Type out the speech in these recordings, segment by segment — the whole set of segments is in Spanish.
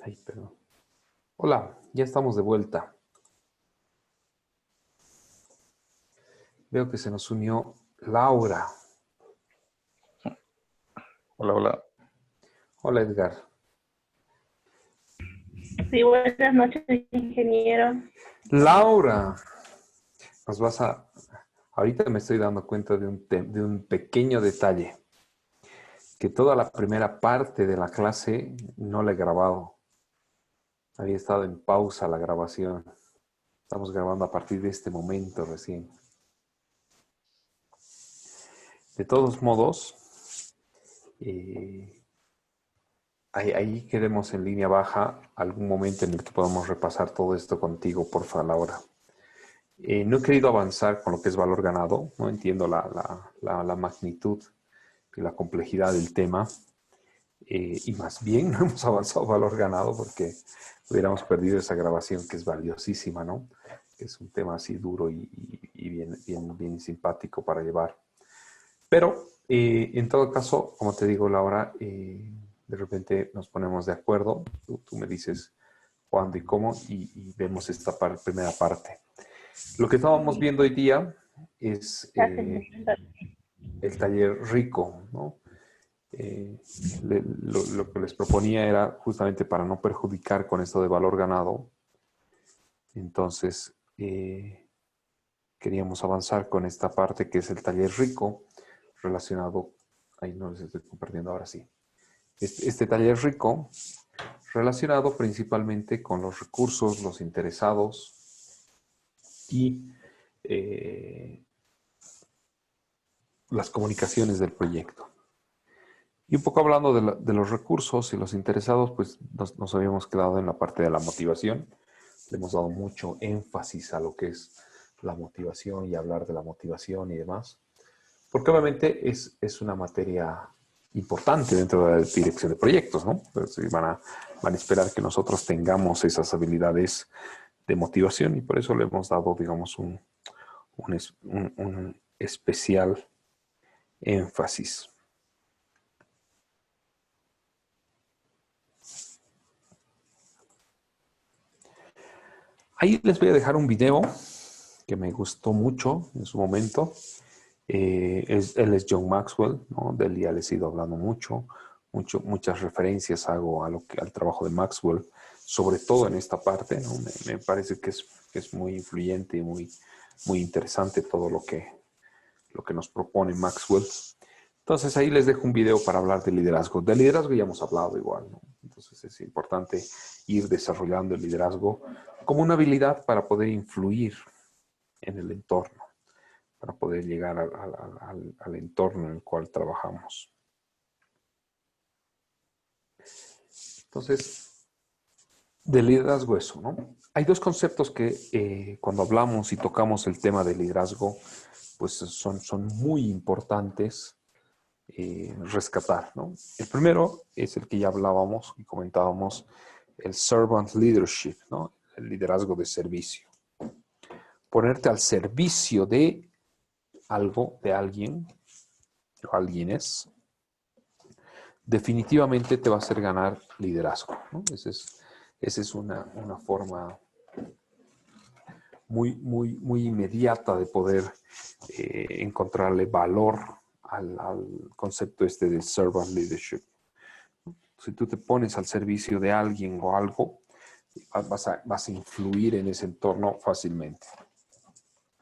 Ay, perdón. Hola, ya estamos de vuelta. Veo que se nos unió Laura. Hola, hola. Hola, Edgar. Sí, buenas noches, ingeniero. Laura, nos vas a... Ahorita me estoy dando cuenta de un pequeño detalle, que toda la primera parte de la clase no la he grabado. Había estado en pausa la grabación. Estamos grabando a partir de este momento recién. De todos modos, eh, ahí queremos en línea baja algún momento en el que podamos repasar todo esto contigo, por favor, Laura. No he querido avanzar con lo que es valor ganado, no entiendo la magnitud y la complejidad del tema, y más bien no hemos avanzado valor ganado porque hubiéramos perdido esa grabación que es valiosísima, ¿no? Que es un tema así duro y bien simpático para llevar. Pero en todo caso, como te digo, Laura, de repente nos ponemos de acuerdo, tú me dices cuándo y cómo, y vemos esta primera parte. Lo que estábamos viendo hoy día es el taller rico, ¿no? Lo que les proponía era justamente para no perjudicar con esto de valor ganado. Entonces, queríamos avanzar con esta parte que es el taller rico relacionado, ahí no les estoy compartiendo ahora sí, este taller rico relacionado principalmente con los recursos, los interesados y las comunicaciones del proyecto. Y un poco hablando de los recursos y los interesados, pues nos habíamos quedado en la parte de la motivación. Le hemos dado mucho énfasis a lo que es la motivación y hablar de la motivación y demás. Porque obviamente es una materia importante dentro de la dirección de proyectos, ¿no? Pues van a esperar que nosotros tengamos esas habilidades de motivación y por eso le hemos dado, digamos, un especial énfasis. Ahí les voy a dejar un video que me gustó mucho en su momento. Él es John Maxwell, ¿no? De él ya les he ido hablando muchas referencias hago al trabajo de Maxwell, sobre todo en esta parte, ¿no? Me parece que es muy influyente y muy interesante todo lo que nos propone Maxwell. Entonces ahí les dejo un video para hablar de liderazgo. De liderazgo ya hemos hablado igual, ¿no? Entonces es importante ir desarrollando el liderazgo como una habilidad para poder influir en el entorno, para poder llegar al entorno en el cual trabajamos. Entonces, de liderazgo eso, ¿no? Hay dos conceptos que cuando hablamos y tocamos el tema de liderazgo, pues son muy importantes rescatar, ¿no? El primero es el que ya hablábamos y comentábamos, el servant leadership, ¿no? El liderazgo de servicio. Ponerte al servicio de algo, de alguien, o alguienes, definitivamente te va a hacer ganar liderazgo, ¿no? Esa es una forma muy inmediata de poder encontrarle valor al concepto este de servant leadership. Si tú te pones al servicio de alguien o algo, vas a influir en ese entorno fácilmente.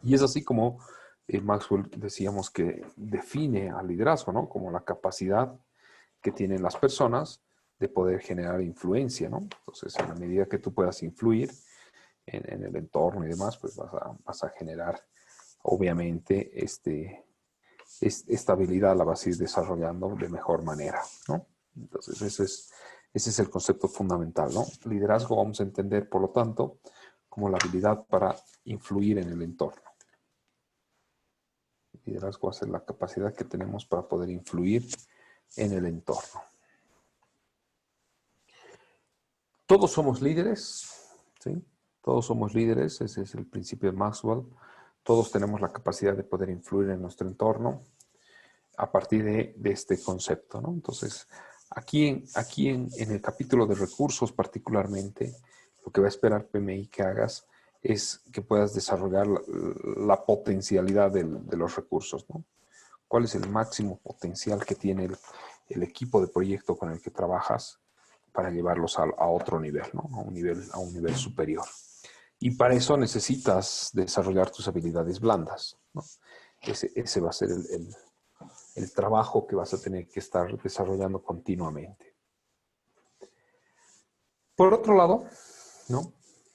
Y es así como Maxwell decíamos que define al liderazgo, ¿no? Como la capacidad que tienen las personas de poder generar influencia, ¿no? Entonces, en la medida que tú puedas influir en el entorno y demás, pues vas a generar, obviamente, esta habilidad la vas a ir desarrollando de mejor manera, ¿no? Entonces, ese es el concepto fundamental, ¿no? Liderazgo vamos a entender, por lo tanto, como la habilidad para influir en el entorno. Liderazgo va a ser la capacidad que tenemos para poder influir en el entorno. Todos somos líderes, ¿sí? Todos somos líderes, ese es el principio de Maxwell. Todos tenemos la capacidad de poder influir en nuestro entorno a partir de este concepto, ¿no? Entonces, En el capítulo de recursos particularmente, lo que va a esperar PMI que hagas es que puedas desarrollar la potencialidad de los recursos, ¿no? ¿Cuál es el máximo potencial que tiene el equipo de proyecto con el que trabajas para llevarlos a otro nivel, ¿no? A un nivel superior? Y para eso necesitas desarrollar tus habilidades blandas, ¿no? Ese va a ser el trabajo que vas a tener que estar desarrollando continuamente. Por otro lado, ¿no?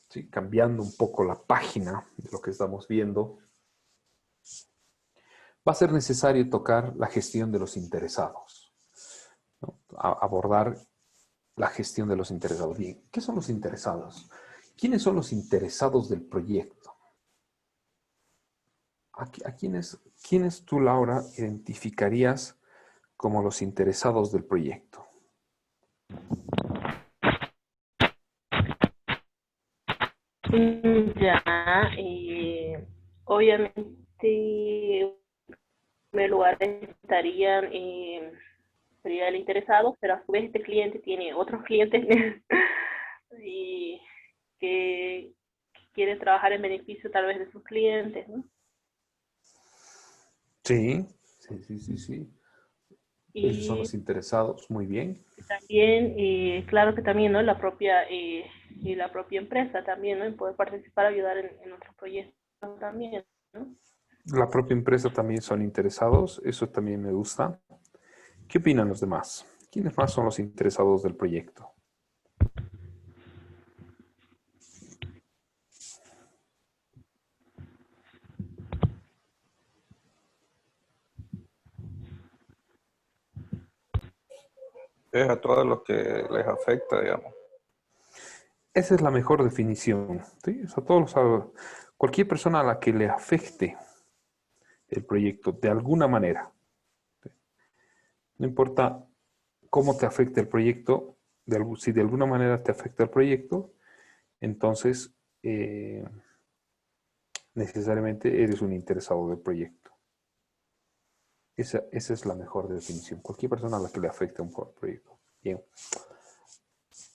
Sí, cambiando un poco la página de lo que estamos viendo, va a ser necesario tocar la gestión de los interesados, ¿no? Abordar la gestión de los interesados. Bien, ¿qué son los interesados? ¿Quiénes son los interesados del proyecto? ¿A quiénes tú, Laura, identificarías como los interesados del proyecto? Ya, obviamente, en primer lugar sería el interesado, pero a su vez este cliente tiene otros clientes y que quiere trabajar en beneficio tal vez de sus clientes, ¿no? Sí, sí. Esos son Y los interesados, muy bien. también, claro que también, ¿no? La propia empresa también, ¿no? En poder participar, ayudar en otros proyectos también, ¿no? La propia empresa también son interesados, eso también me gusta. ¿Qué opinan los demás? ¿Quiénes más son los interesados del proyecto? Es a todos los que les afecta, digamos. Esa es la mejor definición, ¿sí? O sea, cualquier persona a la que le afecte el proyecto de alguna manera, ¿sí? No importa cómo te afecte el proyecto, si de alguna manera te afecta el proyecto, entonces necesariamente eres un interesado del proyecto. Esa es la mejor definición. Cualquier persona a la que le afecte un proyecto. Bien.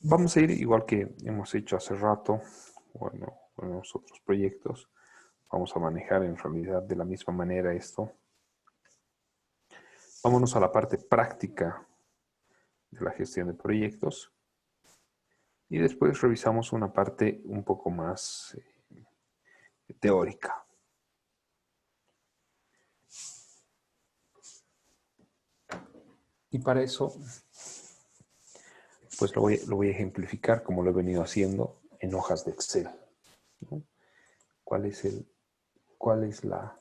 Vamos a ir igual que hemos hecho hace rato, bueno, en los otros proyectos. Vamos a manejar en realidad de la misma manera esto. Vámonos a la parte práctica de la gestión de proyectos. Y después revisamos una parte un poco más teórica. Y para eso, pues lo voy a ejemplificar como lo he venido haciendo en hojas de Excel, ¿no? ¿Cuál es la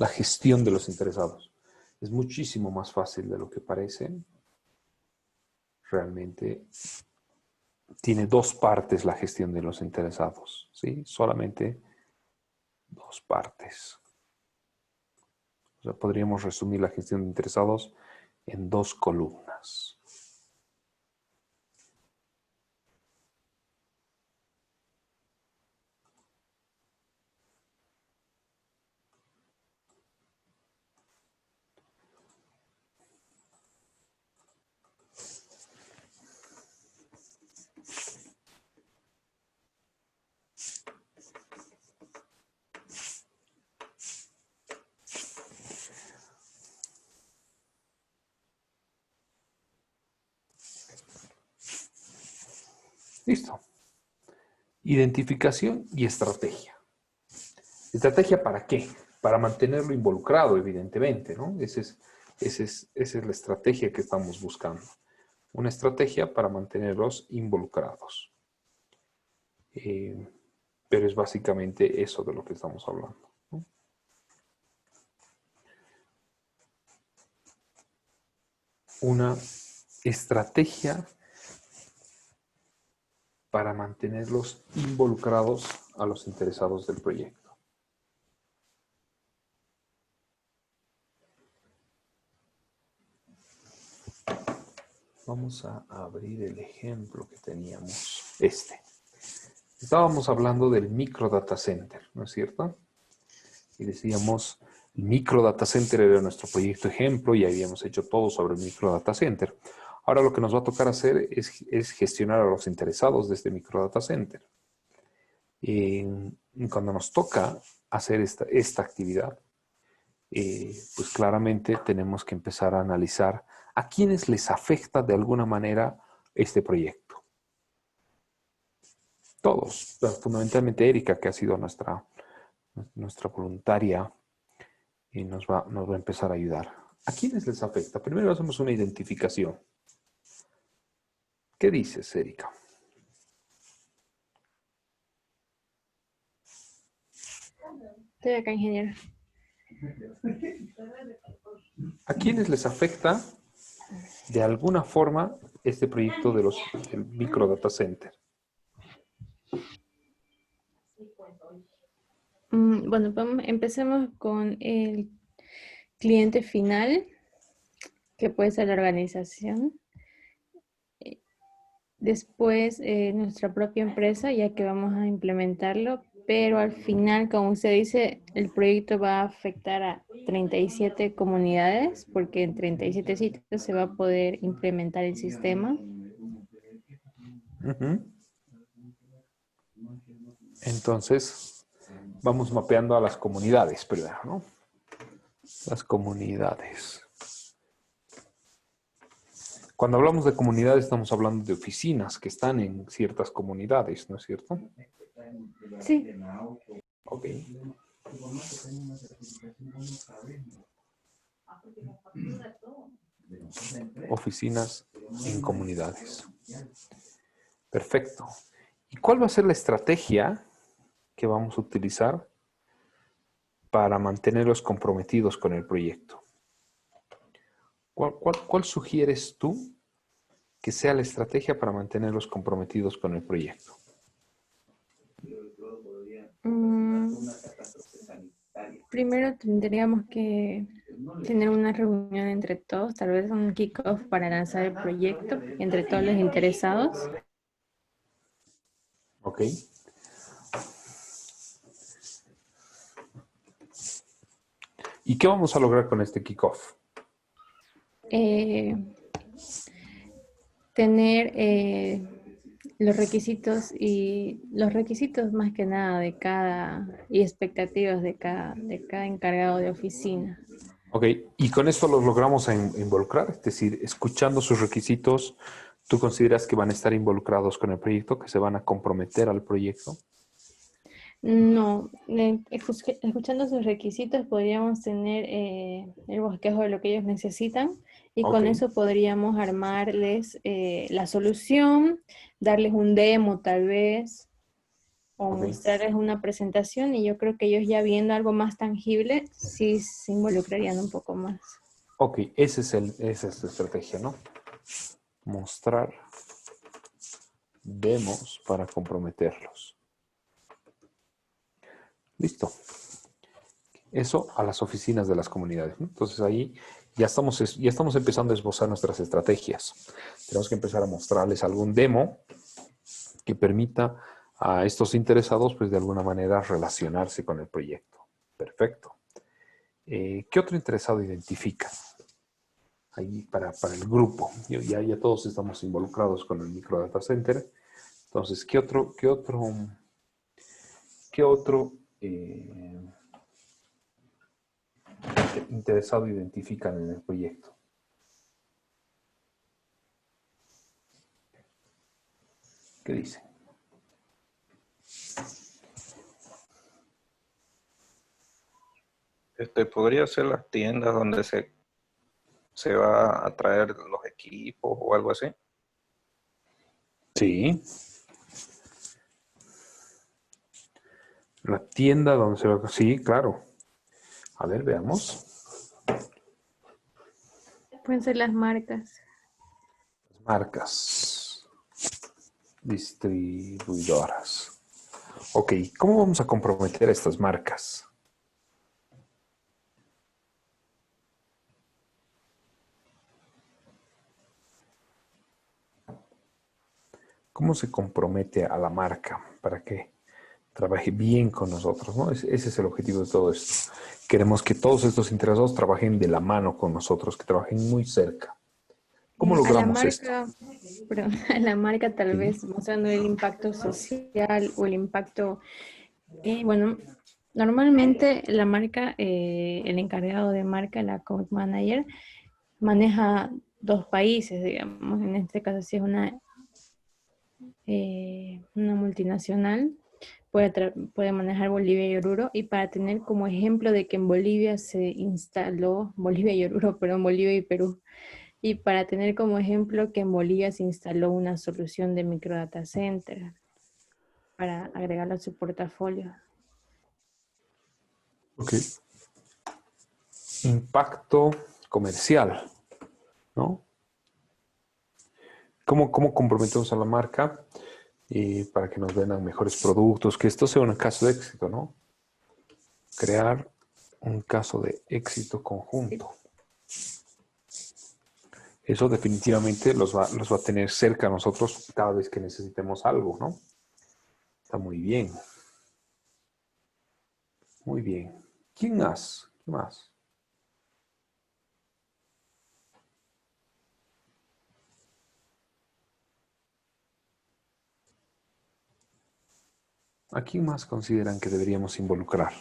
gestión de los interesados? Es muchísimo más fácil de lo que parece. Realmente tiene dos partes la gestión de los interesados, ¿sí? Solamente dos partes. O sea, podríamos resumir la gestión de interesados en dos columnas. Listo. Identificación y estrategia. ¿Estrategia para qué? Para mantenerlo involucrado, evidentemente, ¿no? Esa es la estrategia que estamos buscando. Una estrategia para mantenerlos involucrados. Pero es básicamente eso de lo que estamos hablando, ¿no? Una estrategia para mantenerlos involucrados a los interesados del proyecto. Vamos a abrir el ejemplo que teníamos. Estábamos hablando del micro data center, ¿no es cierto? Y decíamos, El micro data center era nuestro proyecto ejemplo y habíamos hecho todo sobre el micro data center. Ahora lo que nos va a tocar hacer es gestionar a los interesados de este micro data center. Cuando nos toca hacer esta actividad, pues claramente tenemos que empezar a analizar a quiénes les afecta de alguna manera este proyecto. Todos, pero fundamentalmente Erika, que ha sido nuestra voluntaria, y nos va a empezar a ayudar. ¿A quiénes les afecta? Primero hacemos una identificación. ¿Qué dices, Erika? Estoy acá, ingeniero. ¿A quiénes les afecta de alguna forma este proyecto del micro data center? Bueno, empecemos con el cliente final, que puede ser la organización. Después, nuestra propia empresa, ya que vamos a implementarlo, pero al final, como usted dice, el proyecto va a afectar a 37 comunidades, porque en 37 sitios se va a poder implementar el sistema. Entonces, vamos mapeando a las comunidades primero, ¿no? Las comunidades. Cuando hablamos de comunidades, estamos hablando de oficinas que están en ciertas comunidades, ¿no es cierto? Sí. Ok. Oficinas en comunidades. Perfecto. ¿Y cuál va a ser la estrategia que vamos a utilizar para mantenerlos comprometidos con el proyecto? ¿Cuál sugieres tú que sea la estrategia para mantenerlos comprometidos con el proyecto? Primero tendríamos que tener una reunión entre todos, tal vez un kick-off para lanzar el proyecto entre todos los interesados. Ok. ¿Y qué vamos a lograr con este kickoff? Tener los requisitos más que nada de cada, y expectativas de cada encargado de oficina. Ok, y con esto los logramos involucrar, es decir, escuchando sus requisitos, ¿tú consideras que van a estar involucrados con el proyecto, que se van a comprometer al proyecto? No, escuchando sus requisitos podríamos tener el bosquejo de lo que ellos necesitan y con Ok. eso podríamos armarles la solución, darles un demo tal vez o Ok. mostrarles una presentación y yo creo que ellos ya viendo algo más tangible sí se involucrarían un poco más. Ok, esa es la estrategia, ¿no? Mostrar demos para comprometerlos. Listo. Eso a las oficinas de las comunidades, ¿no? Entonces ahí ya estamos empezando a esbozar nuestras estrategias. Tenemos que empezar a mostrarles algún demo que permita a estos interesados, pues de alguna manera, relacionarse con el proyecto. Perfecto. ¿Qué otro interesado identifica? Ahí para el grupo. Ya todos estamos involucrados con el micro data center. Entonces, ¿qué otro interesado identifican en el proyecto? ¿Qué dicen? Podría ser las tiendas donde se va a traer los equipos o algo así. Sí. La tienda donde se va... Sí, claro. A ver, veamos. Pueden ser las marcas. Marcas. Distribuidoras. Ok, ¿cómo vamos a comprometer a estas marcas? ¿Cómo se compromete a la marca para que trabaje bien con nosotros, ¿no? Ese es el objetivo de todo esto. Queremos que todos estos interesados trabajen de la mano con nosotros, que trabajen muy cerca. ¿Cómo A la logramos esto? marca, perdón, a la marca tal Sí. vez mostrando el impacto social o el impacto, bueno, normalmente la marca, el encargado de marca, la account manager, maneja dos países, digamos. En este caso, si es una multinacional, puede manejar Bolivia y Oruro, y para tener como ejemplo de que en Bolivia se instaló, Bolivia y Oruro, perdón, Bolivia y Perú, y para tener como ejemplo que en Bolivia se instaló una solución de microdata center para agregarlo a su portafolio. Ok. Impacto comercial, ¿no? ¿Cómo comprometemos a la marca para que nos vendan mejores productos? Que esto sea un caso de éxito, ¿no? Crear un caso de éxito conjunto. Eso definitivamente los va a tener cerca a nosotros cada vez que necesitemos algo, ¿no? Está muy bien. Muy bien. ¿Quién más? ¿Qué más? ¿A quién más consideran que deberíamos involucrar?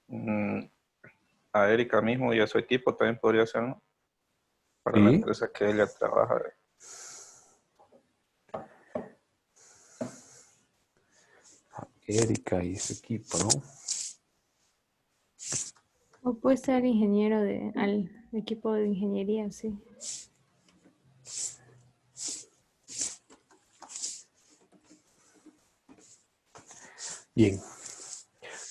Mm, a Erika mismo y a su equipo también podría ser, ¿no? Para la Sí. empresa que ella trabaja. Erika y su equipo, ¿no? O puede ser ingeniero al equipo de ingeniería, sí. Bien.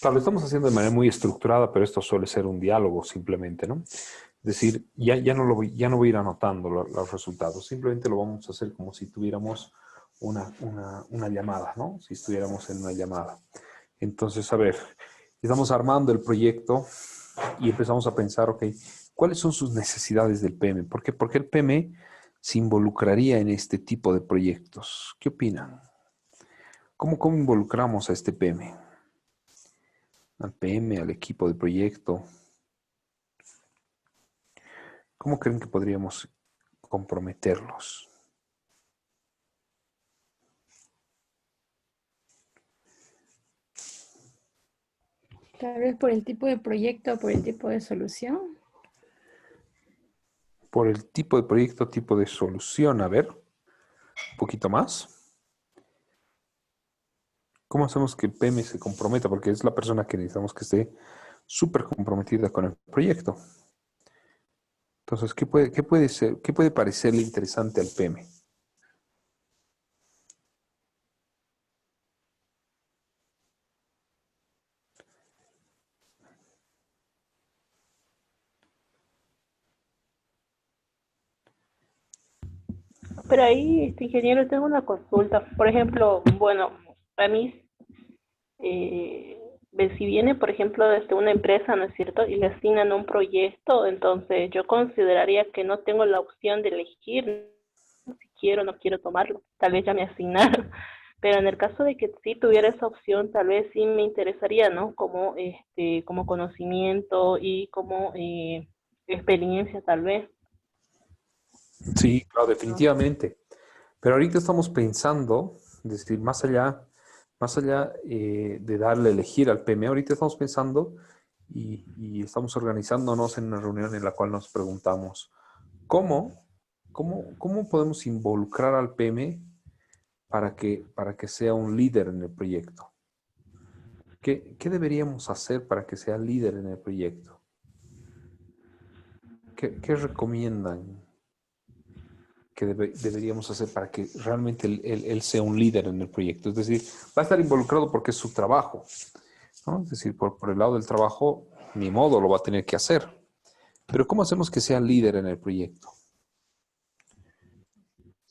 Claro, lo estamos haciendo de manera muy estructurada, pero esto suele ser un diálogo simplemente, ¿no? Es decir, ya no voy a ir anotando los resultados, simplemente lo vamos a hacer como si tuviéramos una llamada, ¿no? Si estuviéramos en una llamada. Entonces, a ver, estamos armando el proyecto y empezamos a pensar, ok, ¿cuáles son sus necesidades del PM? ¿Por qué el PM se involucraría en este tipo de proyectos? ¿Qué opinan? ¿Cómo involucramos a este PM? Al PM, al equipo de proyecto. ¿Cómo creen que podríamos comprometerlos? Tal vez por el tipo de proyecto o por el tipo de solución. Por el tipo de proyecto, tipo de solución. A ver, un poquito más. ¿Cómo hacemos que el PM se comprometa? Porque es la persona que necesitamos que esté súper comprometida con el proyecto. Entonces, qué puede parecerle interesante al PM? Pero ahí, ingeniero, tengo una consulta. Por ejemplo, bueno, a mí, eh, si viene, por ejemplo, desde una empresa, ¿no es cierto? Y le asignan un proyecto, entonces yo consideraría que no tengo la opción de elegir si quiero o no quiero tomarlo. Tal vez ya me asignaron. Pero en el caso de que sí tuviera esa opción, tal vez sí me interesaría, ¿no? Como conocimiento y como experiencia, tal vez. Sí, claro, definitivamente. Pero ahorita estamos pensando, es decir, más allá de darle a elegir al PM, ahorita estamos pensando y estamos organizándonos en una reunión en la cual nos preguntamos, ¿cómo, cómo podemos involucrar al PM para que sea un líder en el proyecto? ¿Qué deberíamos hacer para que sea líder en el proyecto? ¿Qué recomiendan que deberíamos hacer para que realmente él sea un líder en el proyecto? Es decir, va a estar involucrado porque es su trabajo, ¿no? Es decir, por el lado del trabajo, ni modo, lo va a tener que hacer. Pero ¿cómo hacemos que sea líder en el proyecto?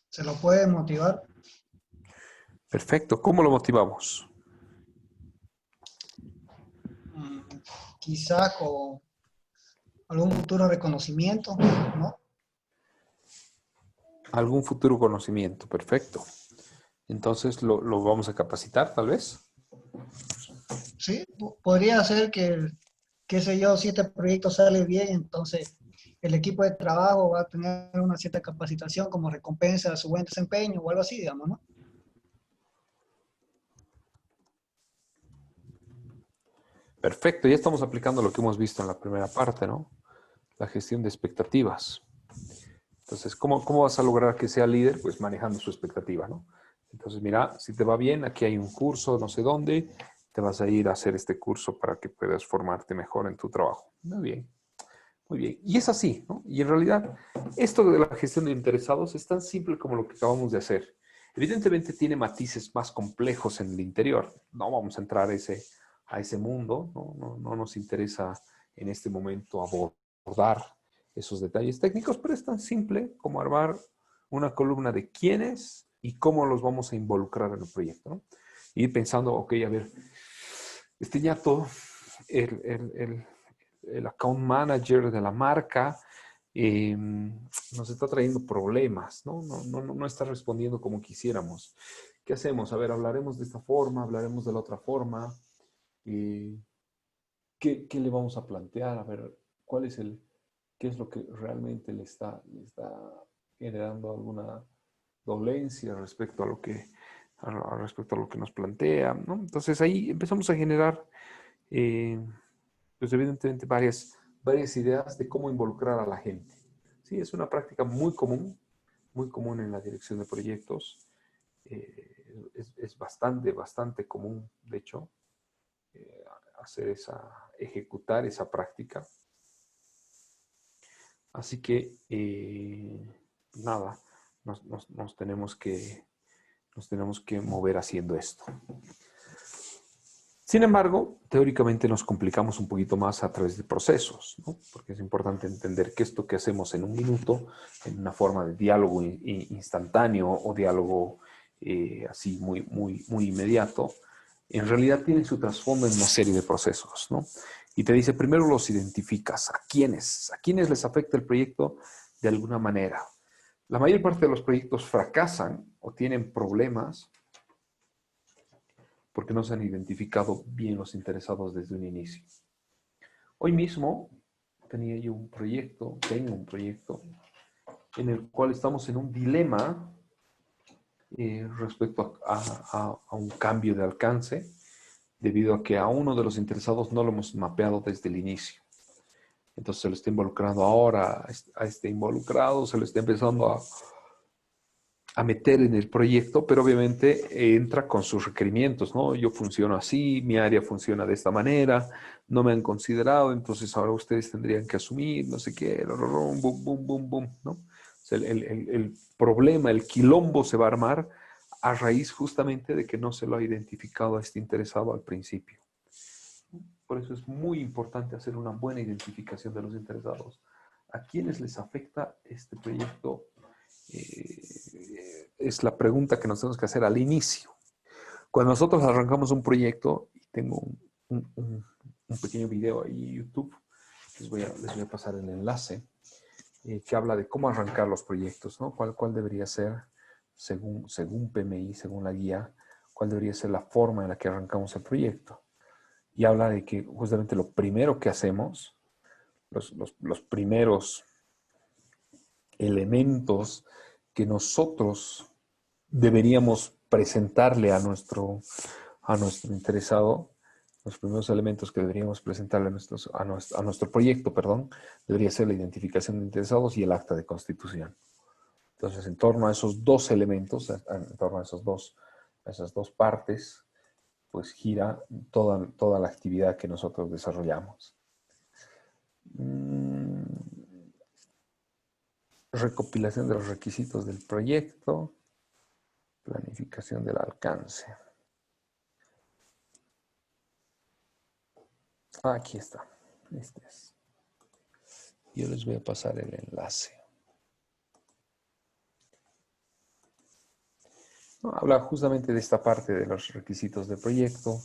Se lo puede motivar, Perfecto. ¿Cómo lo motivamos? quizá con algún futuro reconocimiento, ¿no? Algún futuro conocimiento, perfecto. Entonces lo vamos a capacitar, tal vez. Sí, podría ser que, qué sé yo, si este proyecto sale bien, entonces el equipo de trabajo va a tener una cierta capacitación como recompensa a su buen desempeño o algo así, digamos, ¿no? Perfecto, ya estamos aplicando lo que hemos visto en la primera parte, ¿no? La gestión de expectativas. Entonces, ¿cómo vas a lograr que sea líder? Pues manejando su expectativa, ¿no? Entonces, mira, si te va bien, aquí hay un curso, no sé dónde, te vas a ir a hacer este curso para que puedas formarte mejor en tu trabajo. Muy bien, muy bien. Y es así, ¿no? Y en realidad, esto de la gestión de interesados es tan simple como lo que acabamos de hacer. Evidentemente tiene matices más complejos en el interior. No vamos a entrar a ese mundo, no nos interesa en este momento abordar esos detalles técnicos, pero es tan simple como armar una columna de quiénes y cómo los vamos a involucrar en el proyecto, ¿no? Y pensando, ok, a ver, este ñato, el account manager de la marca, nos está trayendo problemas, ¿no? No está respondiendo como quisiéramos. ¿Qué hacemos? A ver, hablaremos de esta forma, hablaremos de la otra forma. ¿Qué le vamos a plantear? A ver, ¿qué es lo que realmente le está generando alguna dolencia respecto a lo que nos plantea, ¿no? Entonces ahí empezamos a generar, eh, pues evidentemente varias ideas de cómo involucrar a la gente. Sí, es una práctica muy común en la dirección de proyectos. Es bastante común, de hecho, eh, ejecutar esa práctica. Así que, nada, nos tenemos que mover haciendo esto. Sin embargo, teóricamente nos complicamos un poquito más a través de procesos, ¿no? Porque es importante entender que esto que hacemos en un minuto, en una forma de diálogo instantáneo o diálogo así muy inmediato, en realidad tiene su trasfondo en una serie de procesos, ¿no? Y te dice, primero los identificas. ¿A quiénes les afecta el proyecto de alguna manera? La mayor parte de los proyectos fracasan o tienen problemas porque no se han identificado bien los interesados desde un inicio. Hoy mismo tengo un proyecto en el cual estamos en un dilema respecto a un cambio de alcance, debido a que a uno de los interesados no lo hemos mapeado desde el inicio. Entonces se lo está involucrando ahora, a este involucrado se lo está empezando a meter en el proyecto, pero obviamente entra con sus requerimientos, ¿no? Yo funciono así, mi área funciona de esta manera, no me han considerado, entonces ahora ustedes tendrían que asumir, no sé qué, boom, boom, boom, boom, ¿no? O sea, el problema, el quilombo se va a armar a raíz justamente de que no se lo ha identificado a este interesado al principio. Por eso es muy importante hacer una buena identificación de los interesados. ¿A quiénes les afecta este proyecto? Es la pregunta que nos tenemos que hacer al inicio. Cuando nosotros arrancamos un proyecto, y tengo un pequeño video ahí en YouTube, les voy a pasar el enlace, que habla de cómo arrancar los proyectos, ¿no? ¿Cuál debería ser, según PMI, según la guía, cuál debería ser la forma en la que arrancamos el proyecto? Y habla de que justamente lo primero que hacemos, los primeros elementos que nosotros deberíamos presentarle a nuestro interesado, los primeros elementos que deberíamos presentarle a nuestro proyecto, debería ser la identificación de interesados y el acta de constitución. Entonces, en torno a esos dos elementos, en torno a esas dos partes, pues gira toda la actividad que nosotros desarrollamos. Recopilación de los requisitos del proyecto, planificación del alcance. Aquí está. Este es. Yo les voy a pasar el enlace. Habla justamente de esta parte de los requisitos del proyecto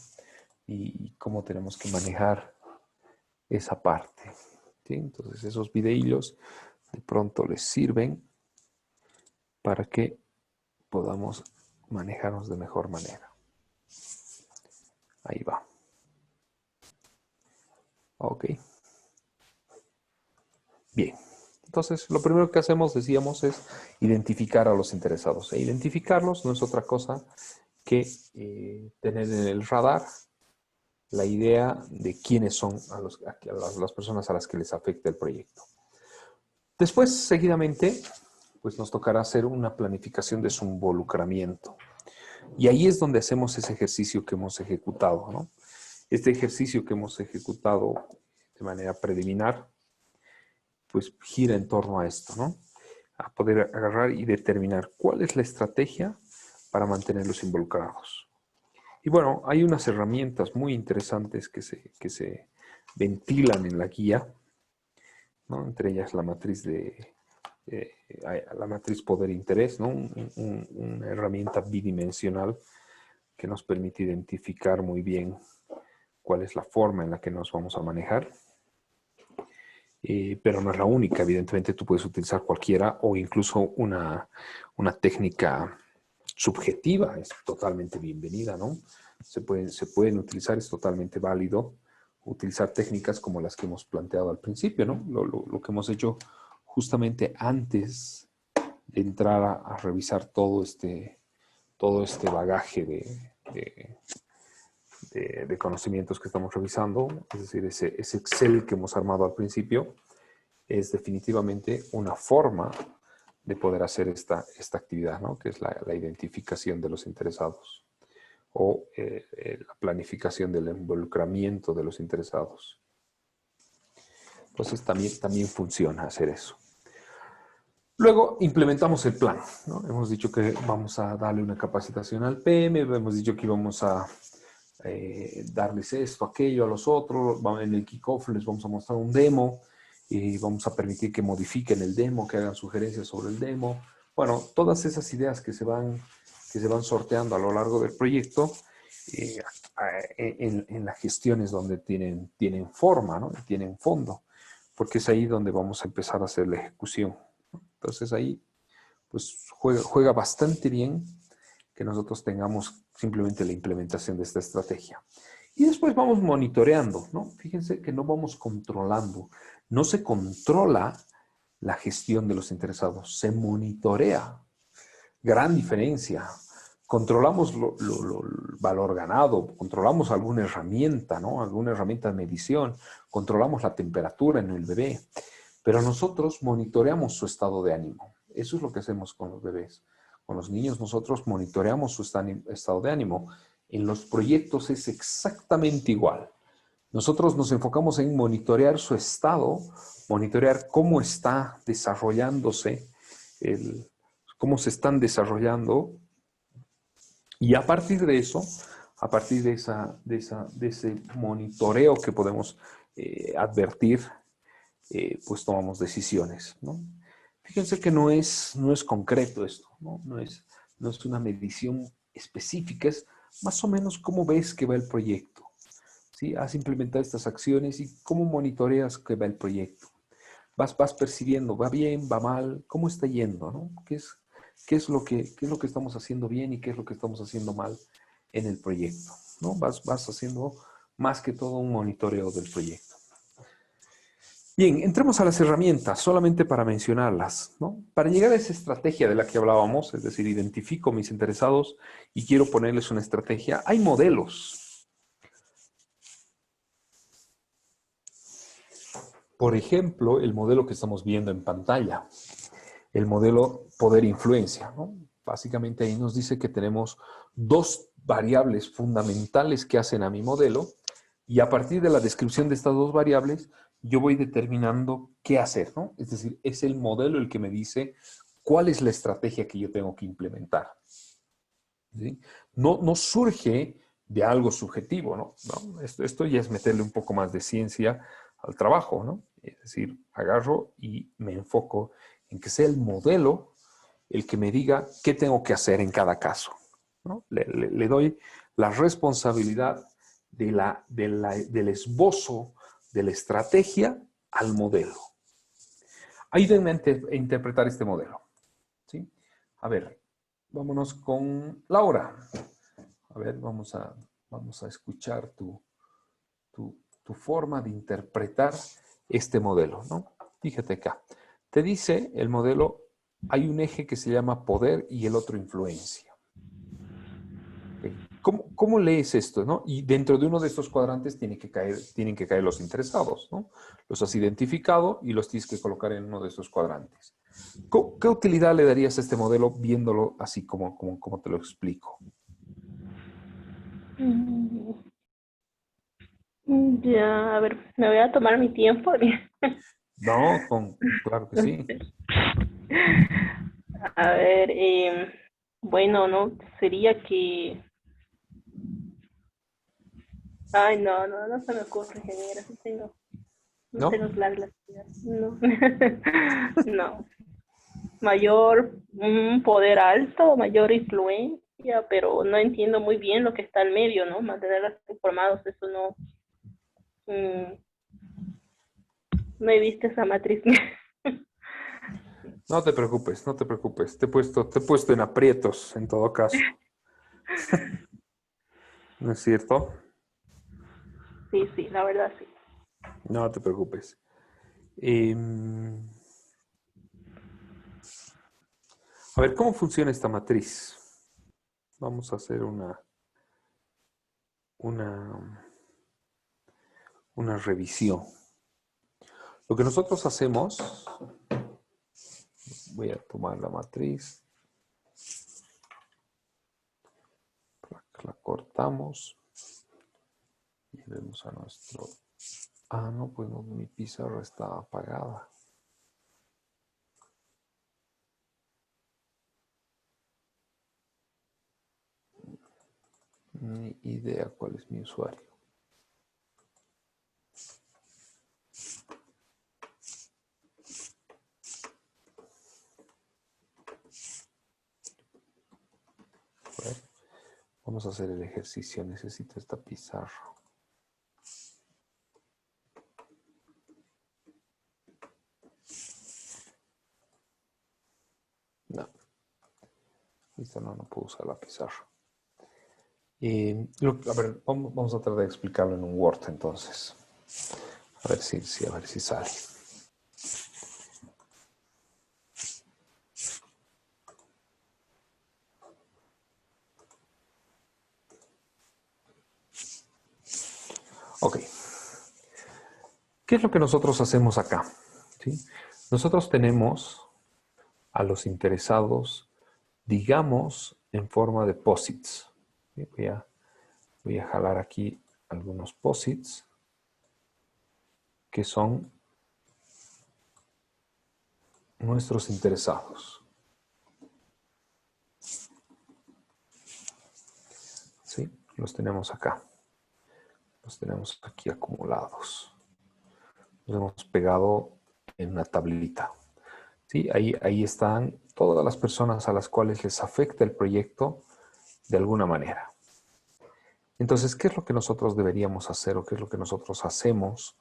y cómo tenemos que manejar esa parte. ¿sí? Entonces esos videillos de pronto les sirven para que podamos manejarnos de mejor manera. Ahí va. Ok. Bien. Entonces, lo primero que hacemos, decíamos, es identificar a los interesados. E identificarlos no es otra cosa que tener en el radar la idea de quiénes son las personas a las que les afecta el proyecto. Después, seguidamente, pues nos tocará hacer una planificación de su involucramiento. Y ahí es donde hacemos ese ejercicio que hemos ejecutado, ¿no? Este ejercicio que hemos ejecutado de manera preliminar, pues gira en torno a esto, ¿no? A poder agarrar y determinar cuál es la estrategia para mantenerlos involucrados. Y bueno, hay unas herramientas muy interesantes que se ventilan en la guía, ¿no? Entre ellas la matriz la matriz poder-interés, ¿no? Una herramienta bidimensional que nos permite identificar muy bien cuál es la forma en la que nos vamos a manejar. Pero no es la única, evidentemente tú puedes utilizar cualquiera o incluso una técnica subjetiva, es totalmente bienvenida, ¿no? Se pueden utilizar, es totalmente válido utilizar técnicas como las que hemos planteado al principio, ¿no? Lo que hemos hecho justamente antes de entrar a revisar todo este bagaje de conocimientos que estamos revisando, es decir, ese Excel que hemos armado al principio, es definitivamente una forma de poder hacer esta actividad, ¿no? Que es la identificación de los interesados o la planificación del involucramiento de los interesados. Entonces también funciona hacer eso. Luego implementamos el plan, ¿no? Hemos dicho que vamos a darle una capacitación al PM, hemos dicho que íbamos a darles esto, aquello a los otros, en el kickoff les vamos a mostrar un demo y vamos a permitir que modifiquen el demo, que hagan sugerencias sobre el demo. Bueno, todas esas ideas que se van sorteando a lo largo del proyecto en las gestiones donde tienen forma, ¿no? Tienen fondo, porque es ahí donde vamos a empezar a hacer la ejecución, ¿no? Entonces ahí pues juega bastante bien que nosotros tengamos simplemente la implementación de esta estrategia. Y después vamos monitoreando, ¿no? Fíjense que no vamos controlando. No se controla la gestión de los interesados, se monitorea. Gran diferencia. Controlamos el valor ganado, controlamos alguna herramienta, ¿no? Alguna herramienta de medición, controlamos la temperatura en el bebé, pero nosotros monitoreamos su estado de ánimo. Eso es lo que hacemos con los bebés. Con los niños nosotros monitoreamos su estado de ánimo. En los proyectos es exactamente igual. Nosotros nos enfocamos en monitorear su estado, monitorear cómo está desarrollándose, cómo se están desarrollando, y a partir de eso, a partir de ese monitoreo que podemos advertir, pues tomamos decisiones, ¿no? Fíjense que no es concreto esto, ¿no? No es una medición específica, es más o menos cómo ves que va el proyecto, ¿sí? Has implementado estas acciones y cómo monitoreas que va el proyecto. Vas percibiendo, ¿va bien, va mal? ¿Cómo está yendo, no? ¿Qué es lo que estamos haciendo bien y qué es lo que estamos haciendo mal en el proyecto, ¿no? Vas haciendo más que todo un monitoreo del proyecto. Bien, entremos a las herramientas, solamente para mencionarlas, ¿no? Para llegar a esa estrategia de la que hablábamos, es decir, identifico mis interesados y quiero ponerles una estrategia, hay modelos. Por ejemplo, el modelo que estamos viendo en pantalla, el modelo poder-influencia, ¿no? Básicamente ahí nos dice que tenemos dos variables fundamentales que hacen a mi modelo y a partir de la descripción de estas dos variables, yo voy determinando qué hacer, ¿no? Es decir, es el modelo el que me dice cuál es la estrategia que yo tengo que implementar, ¿sí? No surge de algo subjetivo, ¿no? Esto ya es meterle un poco más de ciencia al trabajo, ¿no? Es decir, agarro y me enfoco en que sea el modelo el que me diga qué tengo que hacer en cada caso, ¿no? Le doy la responsabilidad del esbozo de la estrategia al modelo. Ayúdenme a interpretar este modelo. ¿Sí? A ver, vámonos con Laura. A ver, vamos a escuchar tu forma de interpretar este modelo, ¿no? Fíjate acá. Te dice el modelo, hay un eje que se llama poder y el otro influencia. ¿Cómo lees esto, no? Y dentro de uno de estos cuadrantes tienen que caer los interesados, ¿no? Los has identificado y los tienes que colocar en uno de estos cuadrantes. ¿Qué utilidad le darías a este modelo viéndolo así como te lo explico? Ya, a ver, me voy a tomar mi tiempo. No, claro que sí. A ver, bueno, ¿no? Sería que... Ay, no se me ocurre, ingeniero. No ¿No? tengo claro las ideas. No. No. Mayor, un poder alto, mayor influencia, pero no entiendo muy bien lo que está al medio, ¿no? Mantenerlos informados, eso no... no he visto esa matriz. No te preocupes, no te preocupes. Te he puesto en aprietos, en todo caso. ¿No es cierto? Sí, la verdad sí. No te preocupes. A ver, ¿cómo funciona esta matriz? Vamos a hacer una revisión. Lo que nosotros hacemos, voy a tomar la matriz, la cortamos y vemos a nuestro... Ah, no, pues no, mi pizarra está apagada. Ni idea cuál es mi usuario. Bueno, vamos a hacer el ejercicio. Necesito esta pizarra. No. Listo, no puedo usar la pizarra. A ver, vamos a tratar de explicarlo en un Word entonces. A ver si sale. Ok. ¿Qué es lo que nosotros hacemos acá? ¿Sí? Nosotros tenemos a los interesados, digamos, en forma de posits. ¿Sí? Voy a jalar aquí algunos posits que son nuestros interesados. ¿Sí? Los tenemos acá. Los tenemos aquí acumulados. Los hemos pegado en una tablita. ¿Sí? Ahí están todas las personas a las cuales les afecta el proyecto de alguna manera. Entonces, ¿qué es lo que nosotros deberíamos hacer o qué es lo que nosotros hacemos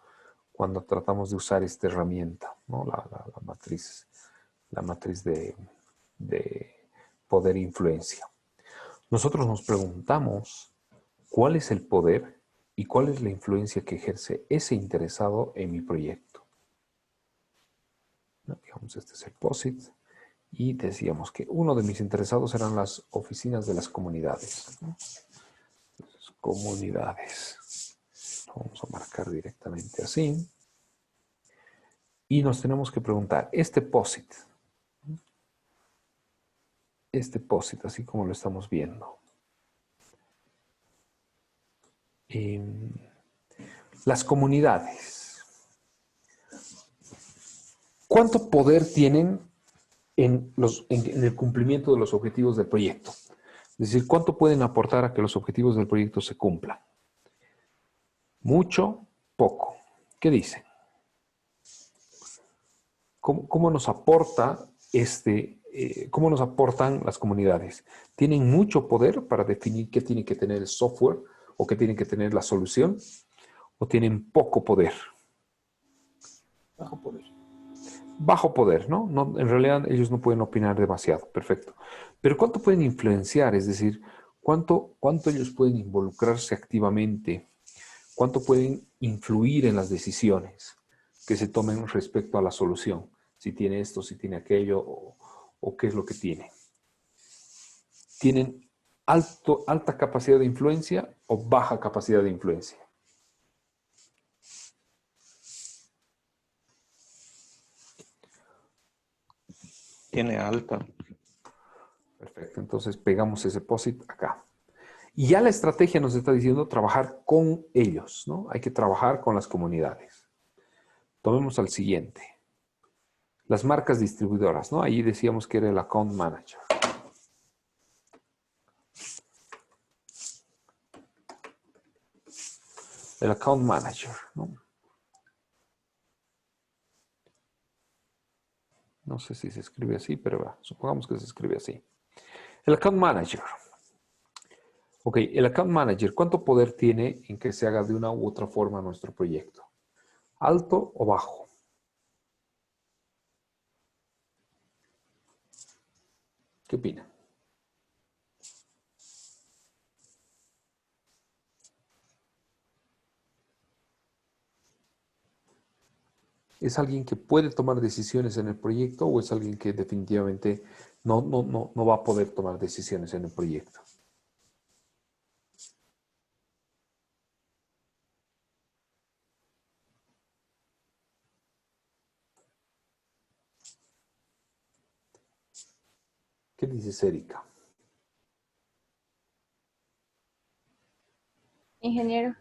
cuando tratamos de usar esta herramienta, ¿no? La matriz de poder e influencia? Nosotros nos preguntamos cuál es el poder y cuál es la influencia que ejerce ese interesado en mi proyecto. ¿No? Digamos, este es el POSIT. Y decíamos que uno de mis interesados eran las oficinas de las comunidades, ¿no? Entonces, comunidades. Vamos a marcar directamente así. Y nos tenemos que preguntar, este POSIT, así como lo estamos viendo. Las comunidades. ¿Cuánto poder tienen en el cumplimiento de los objetivos del proyecto? Es decir, ¿cuánto pueden aportar a que los objetivos del proyecto se cumplan? ¿Mucho? ¿Poco? ¿Qué dicen? ¿Cómo nos aporta cómo nos aportan las comunidades? ¿Tienen mucho poder para definir qué tiene que tener el software o qué tiene que tener la solución? ¿O tienen poco poder? Bajo poder. Bajo poder, ¿no? En realidad ellos no pueden opinar demasiado, perfecto. Pero ¿cuánto pueden influenciar? Es decir, ¿cuánto ellos pueden involucrarse activamente? ¿Cuánto pueden influir en las decisiones que se tomen respecto a la solución? Si tiene esto, si tiene aquello, o qué es lo que tiene. ¿Tienen alta capacidad de influencia o baja capacidad de influencia? Tiene alta. Perfecto, entonces pegamos ese POSIT acá. Y ya la estrategia nos está diciendo trabajar con ellos, ¿no? Hay que trabajar con las comunidades. Tomemos al siguiente. Las marcas distribuidoras, ¿no? Ahí decíamos que era el account manager. El account manager, ¿no? No sé si se escribe así, pero supongamos que se escribe así. El account manager. Ok, el account manager, ¿cuánto poder tiene en que se haga de una u otra forma nuestro proyecto? ¿Alto o bajo? ¿Qué opinan? ¿Es alguien que puede tomar decisiones en el proyecto o es alguien que definitivamente no va a poder tomar decisiones en el proyecto? ¿Qué dices, Erika? Ingeniero,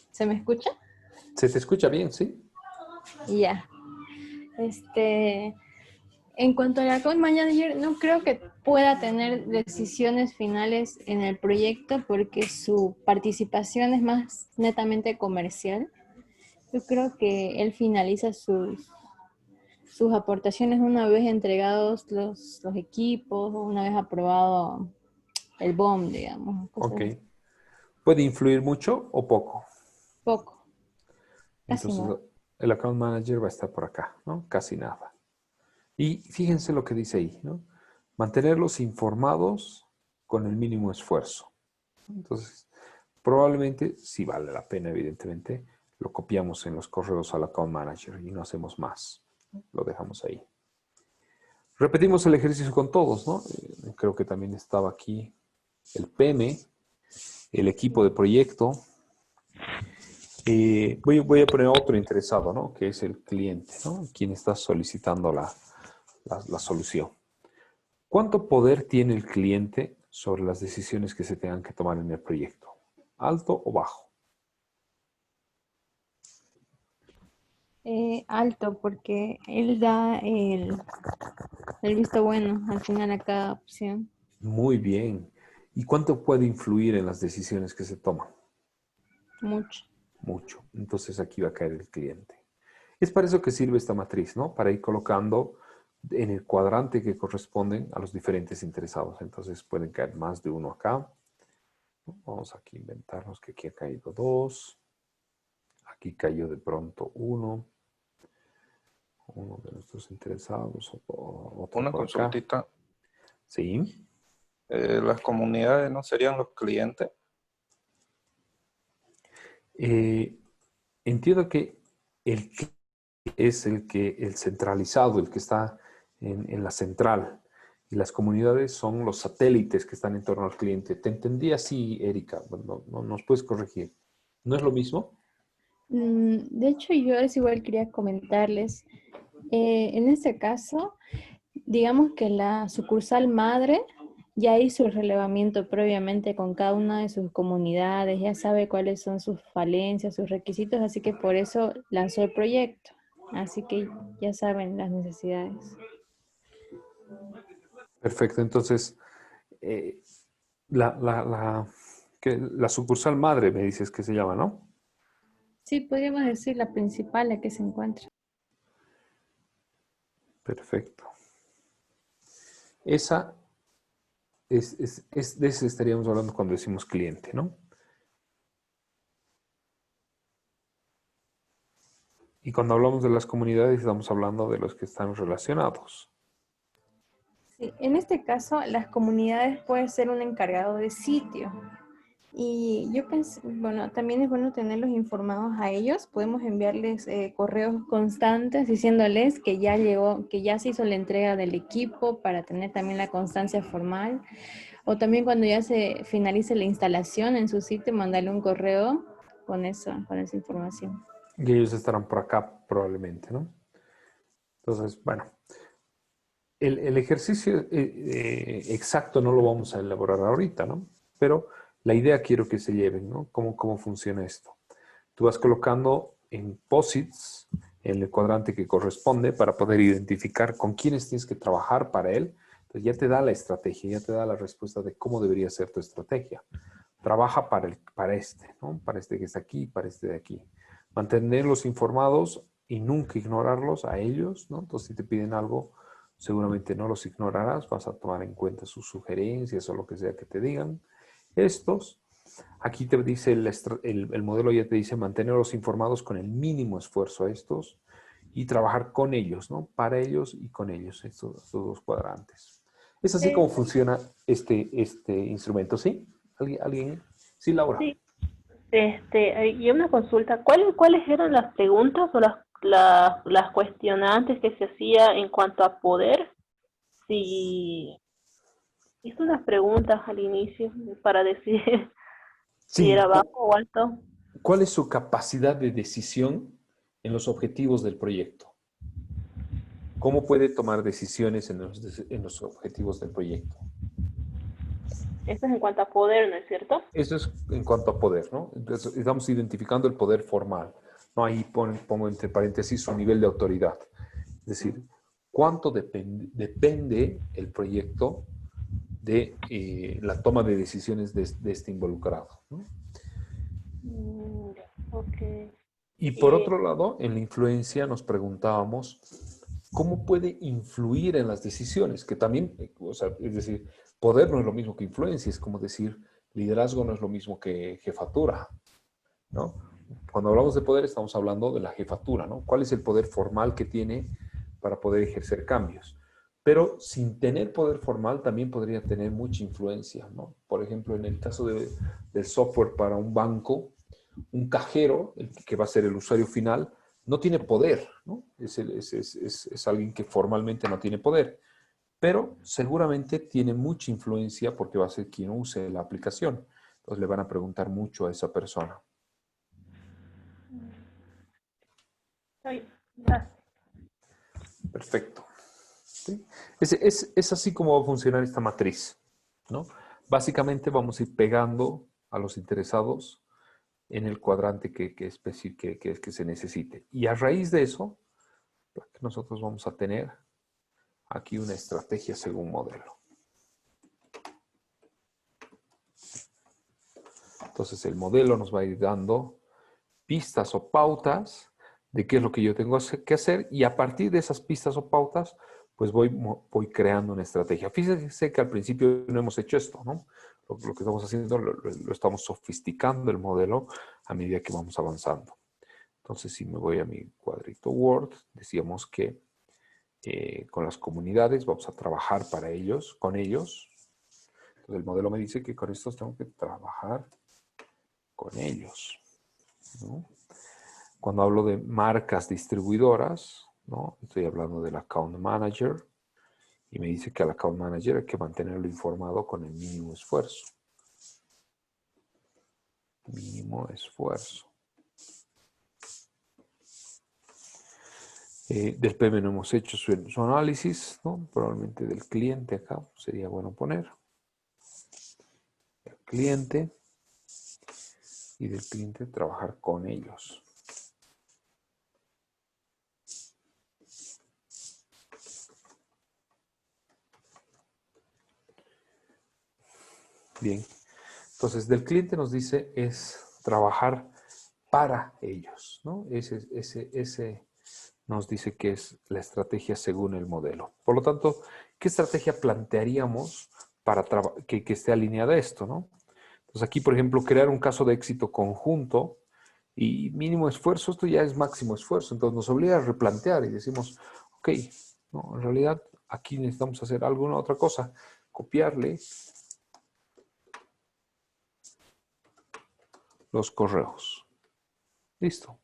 ¿se me escucha? ¿Se te escucha bien, sí? Ya. En cuanto al account manager, no creo que pueda tener decisiones finales en el proyecto porque su participación es más netamente comercial. Yo creo que él finaliza sus aportaciones una vez entregados los equipos, o una vez aprobado el BOM, digamos, Ok. cosas así. ¿Puede influir mucho o poco? Poco, casi Entonces, no. el account manager va a estar por acá, ¿no? Casi nada. Y fíjense lo que dice ahí, ¿no? Mantenerlos informados con el mínimo esfuerzo. Entonces, probablemente, si vale la pena, evidentemente, lo copiamos en los correos al account manager y no hacemos más. Lo dejamos ahí. Repetimos el ejercicio con todos, ¿no? Creo que también estaba aquí el PM, el equipo de proyecto. Voy a poner otro interesado, ¿no? Que es el cliente, ¿no? Quien está solicitando la solución. ¿Cuánto poder tiene el cliente sobre las decisiones que se tengan que tomar en el proyecto? ¿Alto o bajo? Alto, porque él da el visto bueno al final a cada opción. Muy bien. ¿Y cuánto puede influir en las decisiones que se toman? Mucho. Mucho. Entonces aquí va a caer el cliente. Es para eso que sirve esta matriz, ¿no? Para ir colocando en el cuadrante que corresponden a los diferentes interesados. Entonces pueden caer más de uno acá. Vamos aquí a inventarnos que aquí ha caído 2. Aquí cayó de pronto uno de nuestros interesados, otro Una por acá. consultita. Sí. Las comunidades no serían los clientes. Entiendo que el que es el centralizado, el que está en la central. Y las comunidades son los satélites que están en torno al cliente. Te entendí así, Erika. No nos puedes corregir. ¿No es lo mismo? De hecho, yo es igual quería comentarles. En este caso, digamos que la sucursal madre ya hizo el relevamiento previamente con cada una de sus comunidades, ya sabe cuáles son sus falencias, sus requisitos, así que por eso lanzó el proyecto. Así que ya saben las necesidades. Perfecto. Entonces, eh, la sucursal madre me dices que se llama, ¿no? Sí, podríamos decir la principal, la que se encuentra. Perfecto. Esa de ese estaríamos hablando cuando decimos cliente, ¿no? Y cuando hablamos de las comunidades, estamos hablando de los que están relacionados. Sí, en este caso, las comunidades pueden ser un encargado de sitio. Y yo pensé, bueno, también es bueno tenerlos informados a ellos. Podemos enviarles correos constantes diciéndoles que ya llegó, que ya se hizo la entrega del equipo para tener también la constancia formal. O también cuando ya se finalice la instalación en su sitio, mandarle un correo con eso, con esa información. Y ellos estarán por acá probablemente, ¿no? Entonces, bueno, el ejercicio exacto no lo vamos a elaborar ahorita, ¿no? Pero la idea quiero que se lleven, ¿no? ¿Cómo funciona esto? Tú vas colocando en posits en el cuadrante que corresponde para poder identificar con quiénes tienes que trabajar para él. Entonces ya te da la estrategia, ya te da la respuesta de cómo debería ser tu estrategia. Trabaja para este, ¿no? Para este que está aquí, para este de aquí. Mantenerlos informados y nunca ignorarlos a ellos, ¿no? Entonces si te piden algo, seguramente no los ignorarás, vas a tomar en cuenta sus sugerencias o lo que sea que te digan. Estos, aquí te dice el modelo, ya te dice mantenerlos informados con el mínimo esfuerzo a estos y trabajar con ellos, ¿no? Para ellos y con ellos, estos dos cuadrantes. Es así como funciona este instrumento, ¿sí? ¿Alguien? Sí, Laura. Sí. Y una consulta, ¿cuáles eran las preguntas o las cuestionantes que se hacía en cuanto a poder? Si hizo unas preguntas al inicio para decir si Sí. era bajo o alto. ¿Cuál es su capacidad de decisión en los objetivos del proyecto? ¿Cómo puede tomar decisiones en los objetivos del proyecto? Eso es en cuanto a poder, ¿no es cierto? Eso es en cuanto a poder, ¿no? Entonces, estamos identificando el poder formal, ¿no? Ahí pongo entre paréntesis su nivel de autoridad. Es decir, ¿cuánto depende el proyecto de la toma de decisiones de este involucrado, ¿no? Ok. Y por otro lado, en la influencia nos preguntábamos cómo puede influir en las decisiones, que también, o sea, es decir, poder no es lo mismo que influencia, es como decir, liderazgo no es lo mismo que jefatura, ¿no? Cuando hablamos de poder estamos hablando de la jefatura, ¿no? ¿Cuál es el poder formal que tiene para poder ejercer cambios? Pero sin tener poder formal también podría tener mucha influencia, ¿no? Por ejemplo, en el caso del software para un banco, un cajero, el que va a ser el usuario final, no tiene poder, ¿no? Es alguien que formalmente no tiene poder, pero seguramente tiene mucha influencia porque va a ser quien use la aplicación. Entonces le van a preguntar mucho a esa persona. Gracias. Perfecto. ¿Sí? Es así como va a funcionar esta matriz, ¿no? Básicamente vamos a ir pegando a los interesados en el cuadrante que se necesite. Y a raíz de eso, nosotros vamos a tener aquí una estrategia según modelo. Entonces el modelo nos va a ir dando pistas o pautas de qué es lo que yo tengo que hacer y a partir de esas pistas o pautas, pues voy creando una estrategia. Fíjense que al principio no hemos hecho esto, ¿no? Lo que estamos haciendo lo estamos sofisticando el modelo a medida que vamos avanzando. Entonces, si me voy a mi cuadrito Word, decíamos que con las comunidades vamos a trabajar para ellos, con ellos. Entonces, el modelo me dice que con estos tengo que trabajar con ellos, ¿no? Cuando hablo de marcas distribuidoras, ¿no? Estoy hablando del Account Manager y me dice que al Account Manager hay que mantenerlo informado con el mínimo esfuerzo. Mínimo esfuerzo. Del PM no hemos hecho su análisis, ¿no? Probablemente del cliente acá sería bueno poner. El cliente y del cliente trabajar con ellos. Bien, entonces del cliente nos dice es trabajar para ellos, ¿no? Ese nos dice que es la estrategia según el modelo. Por lo tanto, ¿qué estrategia plantearíamos para que esté alineada a esto, ¿no? Entonces aquí, por ejemplo, crear un caso de éxito conjunto Y mínimo esfuerzo, esto ya es máximo esfuerzo. Entonces nos obliga a replantear y decimos, ok, no, en realidad aquí necesitamos hacer alguna otra cosa. Copiarle los correos. Listo.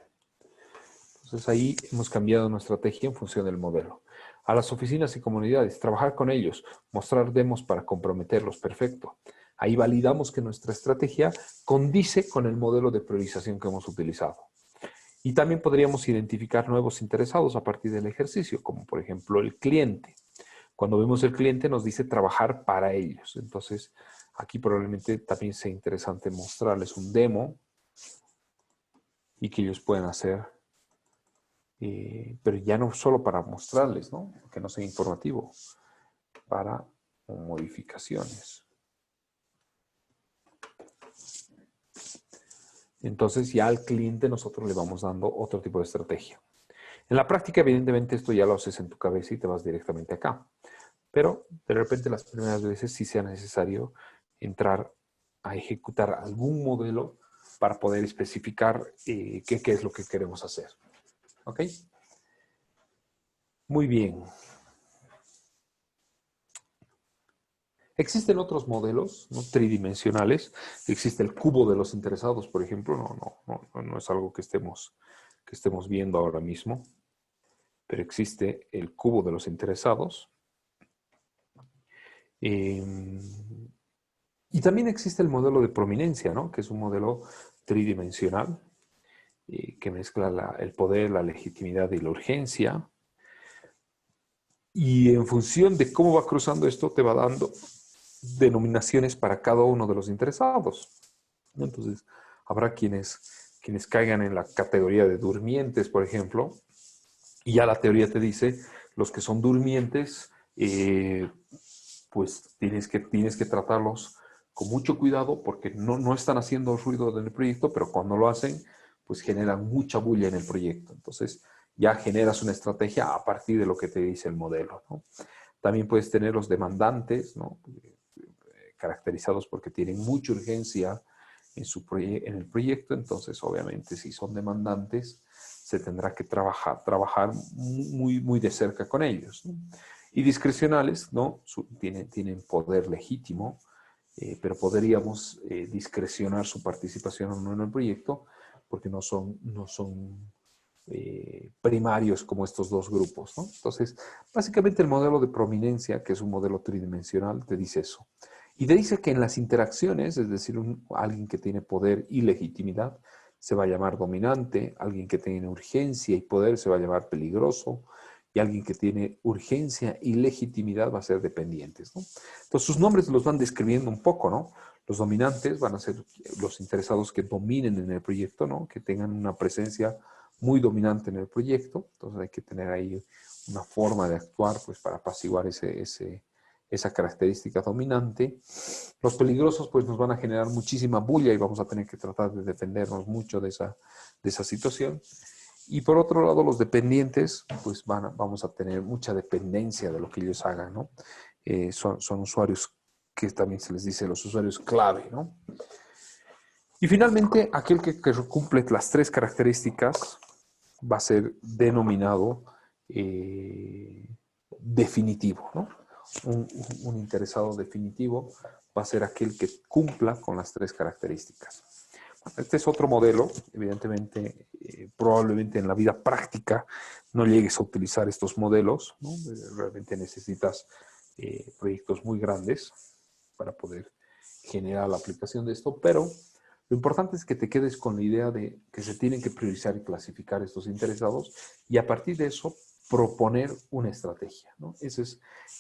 Entonces ahí hemos cambiado nuestra estrategia en función del modelo. A las oficinas y comunidades, trabajar con ellos, mostrar demos para comprometerlos, perfecto. Ahí validamos que nuestra estrategia condice con el modelo de priorización que hemos utilizado. Y también podríamos identificar nuevos interesados a partir del ejercicio, como por ejemplo el cliente. Cuando vemos el cliente nos dice trabajar para ellos. Entonces aquí probablemente también sea interesante mostrarles un demo y que ellos puedan hacer, pero ya no solo para mostrarles, ¿no? Que no sea informativo, para modificaciones. Entonces ya al cliente nosotros le vamos dando otro tipo de estrategia. En la práctica, evidentemente, esto ya lo haces en tu cabeza y te vas directamente acá. Pero de repente las primeras veces sí sea necesario entrar a ejecutar algún modelo para poder especificar qué es lo que queremos hacer. ¿Ok? Muy bien. Existen otros modelos, ¿no? Tridimensionales. Existe el cubo de los interesados, por ejemplo. No es algo que estemos viendo ahora mismo. Pero existe el cubo de los interesados. Y también existe el modelo de prominencia, ¿no? Que es un modelo tridimensional que mezcla el poder, la legitimidad y la urgencia. Y en función de cómo va cruzando esto, te va dando denominaciones para cada uno de los interesados. Entonces, habrá quienes caigan en la categoría de durmientes, por ejemplo, y ya la teoría te dice, los que son durmientes, pues tienes que tratarlos con mucho cuidado porque no están haciendo ruido en el proyecto, pero cuando lo hacen, pues generan mucha bulla en el proyecto. Entonces, ya generas una estrategia a partir de lo que te dice el modelo, ¿no? También puedes tener los demandantes, ¿no? Caracterizados porque tienen mucha urgencia en el proyecto. Entonces, obviamente, si son demandantes, se tendrá que trabajar muy de cerca con ellos, ¿no? Y discrecionales, ¿no? Tienen poder legítimo, pero podríamos discrecionar su participación o no en el proyecto porque no son primarios como estos dos grupos, ¿no? Entonces, básicamente el modelo de prominencia, que es un modelo tridimensional, te dice eso. Y te dice que en las interacciones, es decir, alguien que tiene poder y legitimidad, se va a llamar dominante, alguien que tiene urgencia y poder se va a llamar peligroso, y alguien que tiene urgencia y legitimidad va a ser dependientes, ¿no? Entonces, sus nombres los van describiendo un poco, ¿no? Los dominantes van a ser los interesados que dominen en el proyecto, ¿no? Que tengan una presencia muy dominante en el proyecto. Entonces, hay que tener ahí una forma de actuar, pues, para apaciguar esa característica dominante. Los peligrosos pues nos van a generar muchísima bulla y vamos a tener que tratar de defendernos mucho de esa situación. Y por otro lado, los dependientes, pues vamos a tener mucha dependencia de lo que ellos hagan, ¿no? Son usuarios que también se les dice los usuarios clave, ¿no? Y finalmente, aquel que cumple las tres características va a ser denominado definitivo, ¿no? Un interesado definitivo va a ser aquel que cumpla con las tres características. Este es otro modelo, evidentemente, probablemente en la vida práctica no llegues a utilizar estos modelos, ¿no? Realmente necesitas proyectos muy grandes para poder generar la aplicación de esto, pero lo importante es que te quedes con la idea de que se tienen que priorizar y clasificar estos interesados y a partir de eso proponer una estrategia, ¿no? Ese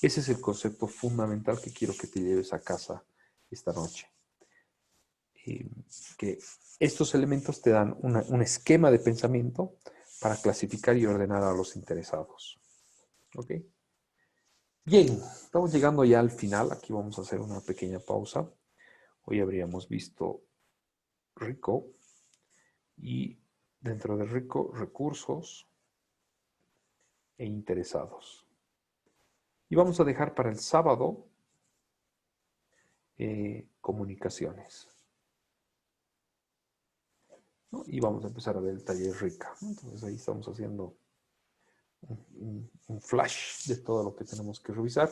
es el concepto fundamental que quiero que te lleves a casa esta noche. Que estos elementos te dan un esquema de pensamiento para clasificar y ordenar a los interesados. ¿Ok? Bien, estamos llegando ya al final. Aquí vamos a hacer una pequeña pausa. Hoy habríamos visto RICO y dentro de RICO, recursos e interesados. Y vamos a dejar para el sábado comunicaciones. ¿no? Y vamos a empezar a ver el taller rica, ¿no? Entonces ahí estamos haciendo un flash de todo lo que tenemos que revisar.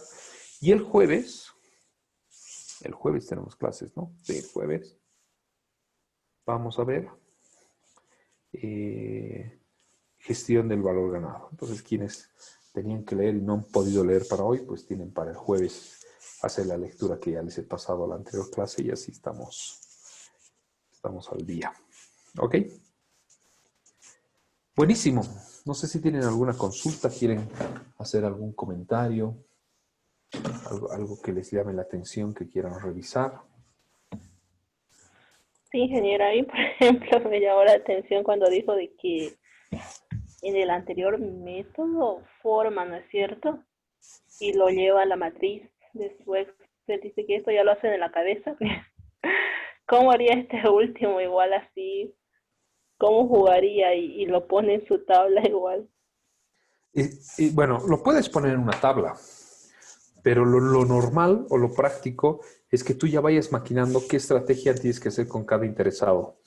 Y el jueves tenemos clases, ¿no? Sí, el jueves vamos a ver gestión del valor ganado. Entonces, quienes tenían que leer y no han podido leer para hoy, pues tienen para el jueves hacer la lectura que ya les he pasado a la anterior clase y así estamos al día. ¿Ok? Buenísimo. No sé si tienen alguna consulta, quieren hacer algún comentario, algo que les llame la atención, que quieran revisar. Sí, ingeniera, a mí, por ejemplo, me llamó la atención cuando dijo de que en el anterior método forma, ¿no es cierto? Y lo lleva a la matriz de su Excel. Dice que esto ya lo hacen en la cabeza. ¿Cómo haría este último igual así? ¿Cómo jugaría? Y lo pone en su tabla igual. Bueno, lo puedes poner en una tabla, pero lo normal o lo práctico es que tú ya vayas maquinando qué estrategia tienes que hacer con cada interesado.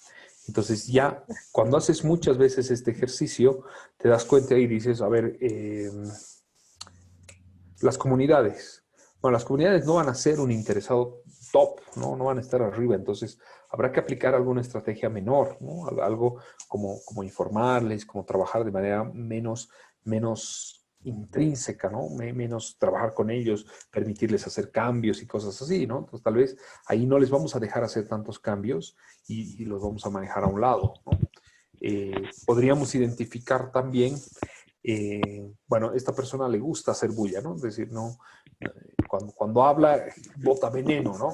Entonces ya cuando haces muchas veces este ejercicio, te das cuenta y dices, a ver, las comunidades. Bueno, las comunidades no van a ser un interesado top, ¿no? No van a estar arriba. Entonces habrá que aplicar alguna estrategia menor, ¿no? Algo como informarles, como trabajar de manera menos intrínseca, ¿no? Menos trabajar con ellos, permitirles hacer cambios y cosas así, ¿no? Entonces tal vez ahí no les vamos a dejar hacer tantos cambios y los vamos a manejar a un lado, ¿no? Podríamos identificar también, bueno, esta persona le gusta hacer bulla, ¿no? Es decir, no, cuando habla, bota veneno, ¿no?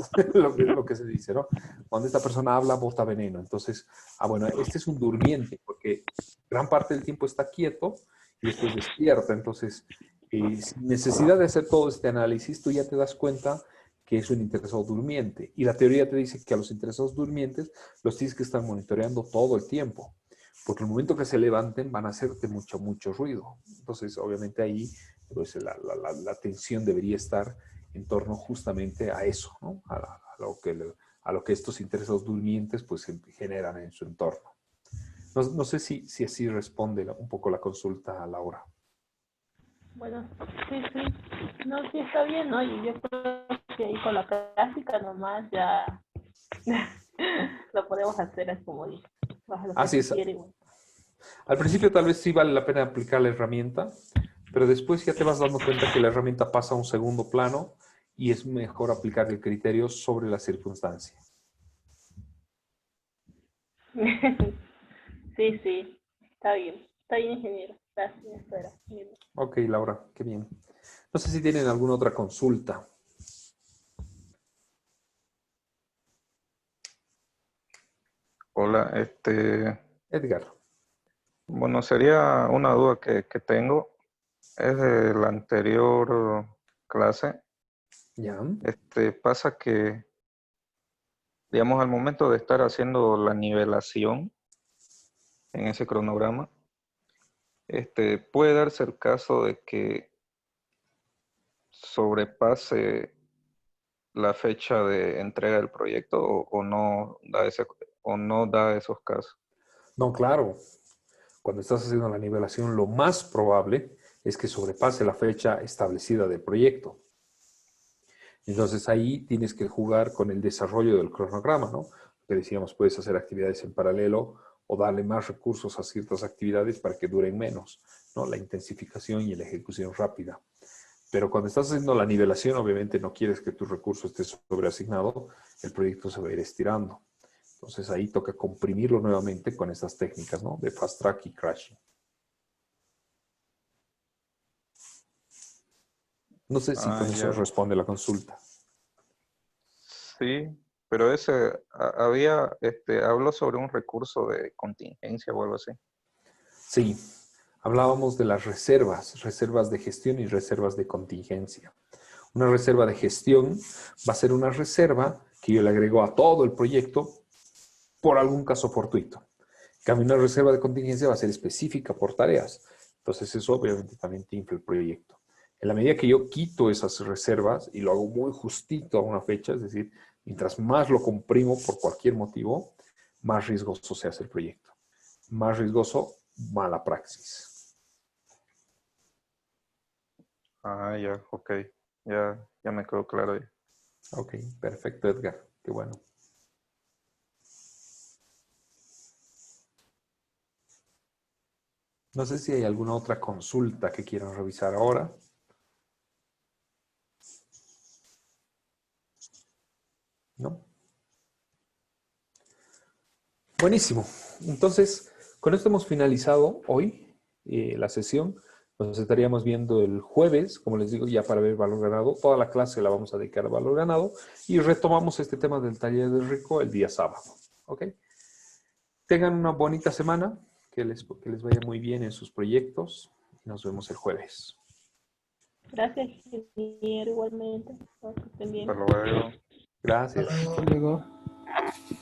lo que se dice, ¿no? Cuando esta persona habla, bota veneno. Entonces, bueno, este es un durmiente, porque gran parte del tiempo está quieto y después despierta. Entonces, sin necesidad de hacer todo este análisis, tú ya te das cuenta que es un interesado durmiente. Y la teoría te dice que a los interesados durmientes los tienes que estar monitoreando todo el tiempo. Porque el momento que se levanten van a hacerte mucho ruido. Entonces, obviamente ahí pues, la atención debería estar en torno justamente a eso, ¿no? A lo que estos interesados durmientes pues generan en su entorno. No sé si así responde un poco la consulta, Laura. Bueno, sí. No, sí está bien, ¿no? Y yo creo que ahí con la práctica nomás ya lo podemos hacer, es como dije. Así es. Al principio tal vez sí vale la pena aplicar la herramienta, pero después ya te vas dando cuenta que la herramienta pasa a un segundo plano y es mejor aplicar el criterio sobre la circunstancia. Sí, está bien, ingeniero. Gracias, espera. Ok, Laura, qué bien. No sé si tienen alguna otra consulta. Hola, Edgar. bueno, sería una duda que tengo, es de la anterior clase. Ya. Pasa que, digamos, al momento de estar haciendo la nivelación en ese cronograma, puede darse el caso de que sobrepase la fecha de entrega del proyecto o no da esos casos. No, claro. Cuando estás haciendo la nivelación, lo más probable es que sobrepase la fecha establecida del proyecto. Entonces ahí tienes que jugar con el desarrollo del cronograma, ¿no? Que decíamos, puedes hacer actividades en paralelo o darle más recursos a ciertas actividades para que duren menos, ¿no? La intensificación y la ejecución rápida. Pero cuando estás haciendo la nivelación, obviamente no quieres que tu recurso esté sobreasignado, el proyecto se va a ir estirando. Entonces ahí toca comprimirlo nuevamente con estas técnicas, ¿no? De fast track y crashing. No sé si con eso responde la consulta. Sí, pero habló sobre un recurso de contingencia o algo así. Sí, hablábamos de las reservas de gestión y reservas de contingencia. Una reserva de gestión va a ser una reserva que yo le agrego a todo el proyecto por algún caso fortuito. En cambio, una reserva de contingencia va a ser específica por tareas. Entonces, eso obviamente también te infla el proyecto. En la medida que yo quito esas reservas y lo hago muy justito a una fecha, es decir, mientras más lo comprimo por cualquier motivo, más riesgoso se hace el proyecto. más riesgoso, mala praxis. Ah, ya, ok. Ya me quedó claro ahí. Ok, perfecto, Edgar. Qué bueno. No sé si hay alguna otra consulta que quieran revisar ahora. ¿No? Buenísimo. Entonces, con esto hemos finalizado hoy la sesión. Nos estaríamos viendo el jueves, como les digo, ya para ver valor ganado. Toda la clase la vamos a dedicar a valor ganado y retomamos este tema del taller de Rico el día sábado. ¿Ok? Tengan una bonita semana, que les vaya muy bien en sus proyectos. Nos vemos el jueves. Gracias, ingeniero, igualmente. Que estén bien. Hasta luego. Gracias. Hasta luego. Hasta luego.